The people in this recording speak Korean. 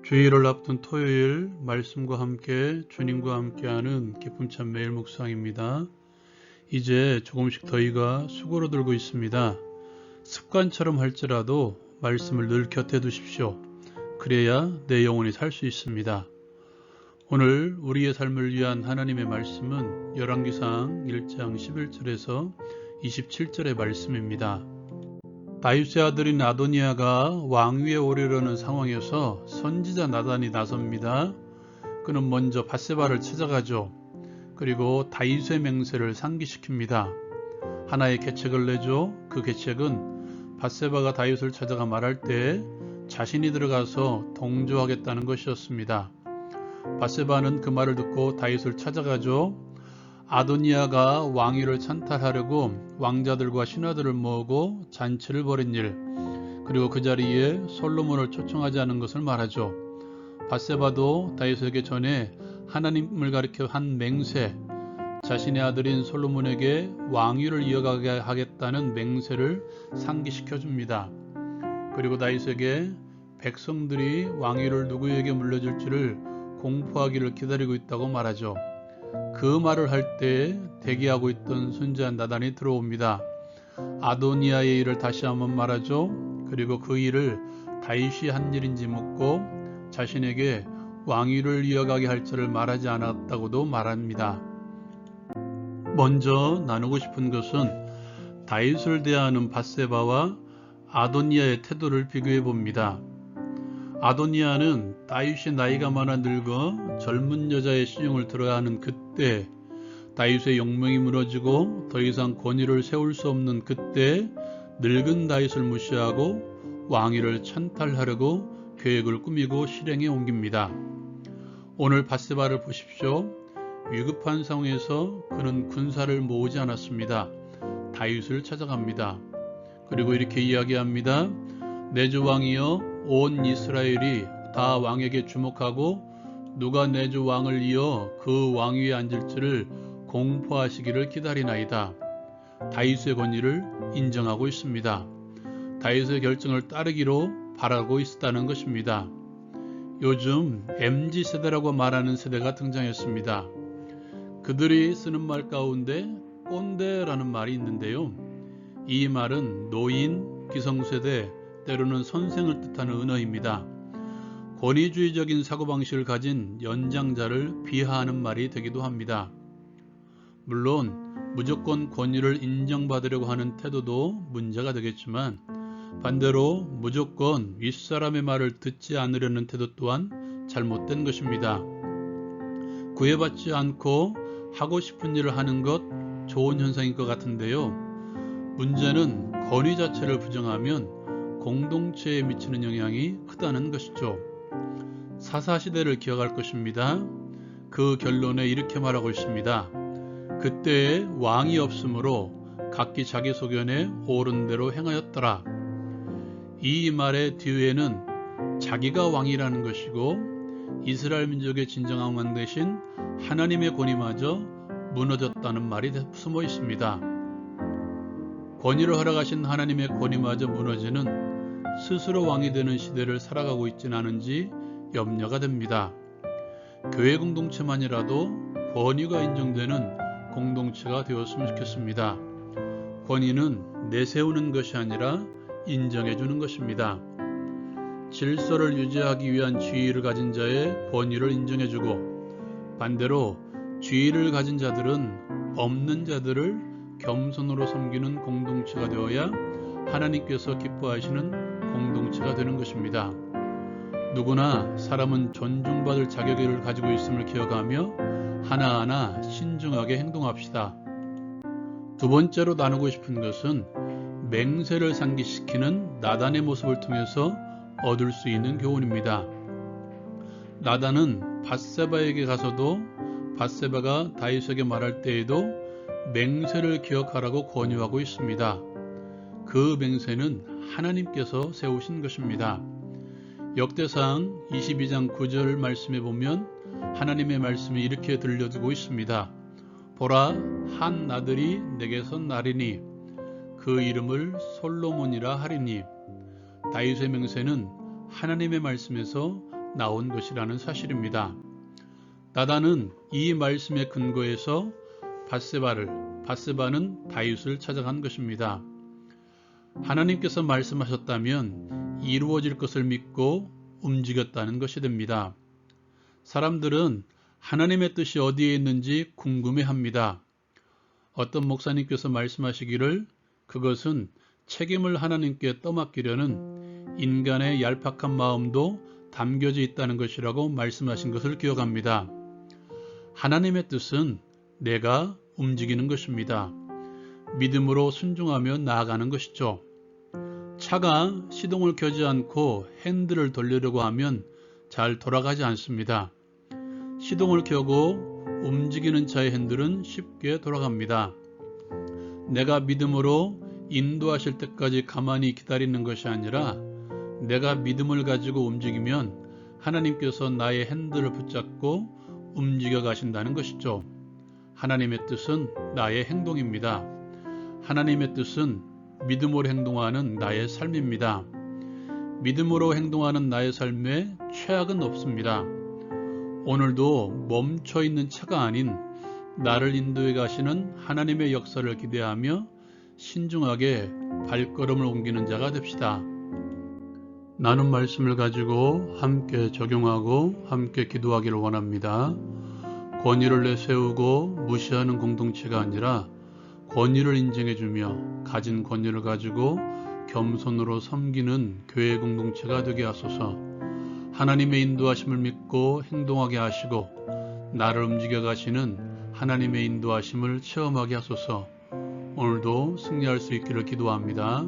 주일을 앞둔 토요일 말씀과 함께 주님과 함께하는 기쁨찬 매일 묵상입니다. 이제 조금씩 더위가 수그러들고 있습니다. 습관처럼 할지라도 말씀을 늘 곁에 두십시오. 그래야 내 영혼이 살 수 있습니다. 오늘 우리의 삶을 위한 하나님의 말씀은 열왕기상 1장 11절에서 27절의 말씀입니다. 다윗의 아들인 아도니아가 왕위에 오르려는 상황에서 선지자 나단이 나섭니다. 그는 먼저 밧세바를 찾아가죠. 그리고 다윗의 맹세를 상기시킵니다. 하나의 계책을 내죠. 그 계책은 밧세바가 다윗을 찾아가 말할 때 자신이 들어가서 동조하겠다는 것이었습니다. 밧세바는 그 말을 듣고 다윗을 찾아가죠. 아도니아가 왕위를 찬탈하려고 왕자들과 신하들을 모으고 잔치를 벌인 일, 그리고 그 자리에 솔로몬을 초청하지 않은 것을 말하죠. 밧세바도 다윗에게 전에 하나님을 가리켜 한 맹세, 자신의 아들인 솔로몬에게 왕위를 이어가게 하겠다는 맹세를 상기시켜 줍니다. 그리고 다윗에게 백성들이 왕위를 누구에게 물려줄지를 공포하기를 기다리고 있다고 말하죠. 그 말을 할 때 대기하고 있던 순자 나단이 들어옵니다. 아도니아의 일을 다시 한번 말하죠. 그리고 그 일을 다윗이 한 일인지 묻고 자신에게 왕위를 이어가게 할 줄을 말하지 않았다고도 말합니다. 먼저 나누고 싶은 것은 다윗을 대하는 밧세바와 아도니아의 태도를 비교해 봅니다. 아도니아는 다윗이 나이가 많아 늙어 젊은 여자의 시중을 들어야 하는 그때, 다윗의 용명이 무너지고 더 이상 권위를 세울 수 없는 그때 늙은 다윗을 무시하고 왕위를 찬탈하려고 계획을 꾸미고 실행에 옮깁니다. 오늘 밧세바를 보십시오. 위급한 상황에서 그는 군사를 모으지 않았습니다. 다윗을 찾아갑니다. 그리고 이렇게 이야기합니다. 내 주 왕이여, 온 이스라엘이 다 왕에게 주목하고 누가 내 주 왕을 이어 그 왕위에 앉을지를 공포하시기를 기다리나이다. 다윗의 권위를 인정하고 있습니다. 다윗의 결정을 따르기로 바라고 있었다는 것입니다. 요즘 MZ세대라고 말하는 세대가 등장했습니다. 그들이 쓰는 말 가운데 꼰대라는 말이 있는데요. 이 말은 노인, 기성세대, 때로는 선생을 뜻하는 은어입니다. 권위주의적인 사고방식을 가진 연장자를 비하하는 말이 되기도 합니다. 물론 무조건 권위를 인정받으려고 하는 태도도 문제가 되겠지만 반대로 무조건 윗사람의 말을 듣지 않으려는 태도 또한 잘못된 것입니다. 구애받지 않고 하고 싶은 일을 하는 것 좋은 현상인 것 같은데요. 문제는 권위 자체를 부정하면 공동체에 미치는 영향이 크다는 것이죠. 사사시대를 기억할 것입니다. 그 결론에 이렇게 말하고 있습니다. 그때에 왕이 없으므로 각기 자기 소견에 옳은 대로 행하였더라. 이 말의 뒤에는 자기가 왕이라는 것이고 이스라엘 민족의 진정한 왕 대신 하나님의 권위마저 무너졌다는 말이 숨어 있습니다. 권위를 허락하신 하나님의 권위마저 무너지는 스스로 왕이 되는 시대를 살아가고 있지는 않은지 염려가 됩니다. 교회 공동체만이라도 권위가 인정되는 공동체가 되었으면 좋겠습니다. 권위는 내세우는 것이 아니라 인정해주는 것입니다. 질서를 유지하기 위한 지위를 가진 자의 권위를 인정해주고 반대로 지위를 가진 자들은 없는 자들을 겸손으로 섬기는 공동체가 되어야 하나님께서 기뻐하시는 공동체가 되는 것입니다. 누구나 사람은 존중받을 자격을 가지고 있음을 기억하며 하나하나 신중하게 행동합시다. 두 번째로 나누고 싶은 것은 맹세를 상기시키는 나단의 모습을 통해서 얻을 수 있는 교훈입니다. 나단은 밧세바에게 가서도 밧세바가 다윗에게 말할 때에도 맹세를 기억하라고 권유하고 있습니다. 그 맹세는 하나님께서 세우신 것입니다. 역대상 22장 9절 말씀에 보면 하나님의 말씀이 이렇게 들려주고 있습니다. 보라, 한 아들이 내게서 나리니 그 이름을 솔로몬이라 하리니. 다윗의 맹세는 하나님의 말씀에서 나온 것이라는 사실입니다. 나단은 이 말씀에 근거해서 밧세바는 다윗을 찾아간 것입니다. 하나님께서 말씀하셨다면 이루어질 것을 믿고 움직였다는 것이 됩니다. 사람들은 하나님의 뜻이 어디에 있는지 궁금해합니다. 어떤 목사님께서 말씀하시기를 그것은 책임을 하나님께 떠맡기려는 인간의 얄팍한 마음도 담겨져 있다는 것이라고 말씀하신 것을 기억합니다. 하나님의 뜻은 내가 움직이는 것입니다. 믿음으로 순종하며 나아가는 것이죠. 차가 시동을 켜지 않고 핸들을 돌리려고 하면 잘 돌아가지 않습니다. 시동을 켜고 움직이는 차의 핸들은 쉽게 돌아갑니다. 내가 믿음으로 인도하실 때까지 가만히 기다리는 것이 아니라 내가 믿음을 가지고 움직이면 하나님께서 나의 핸들을 붙잡고 움직여 가신다는 것이죠. 하나님의 뜻은 나의 행동입니다. 하나님의 뜻은 믿음으로 행동하는 나의 삶입니다. 믿음으로 행동하는 나의 삶에 최악은 없습니다. 오늘도 멈춰있는 차가 아닌 나를 인도해 가시는 하나님의 역사를 기대하며 신중하게 발걸음을 옮기는 자가 됩시다. 나눈 말씀을 가지고 함께 적용하고 함께 기도하기를 원합니다. 권위를 내세우고 무시하는 공동체가 아니라 권위를 인정해주며 가진 권위를 가지고 겸손으로 섬기는 교회 공동체가 되게 하소서. 하나님의 인도하심을 믿고 행동하게 하시고 나를 움직여 가시는 하나님의 인도하심을 체험하게 하소서. 오늘도 승리할 수 있기를 기도합니다.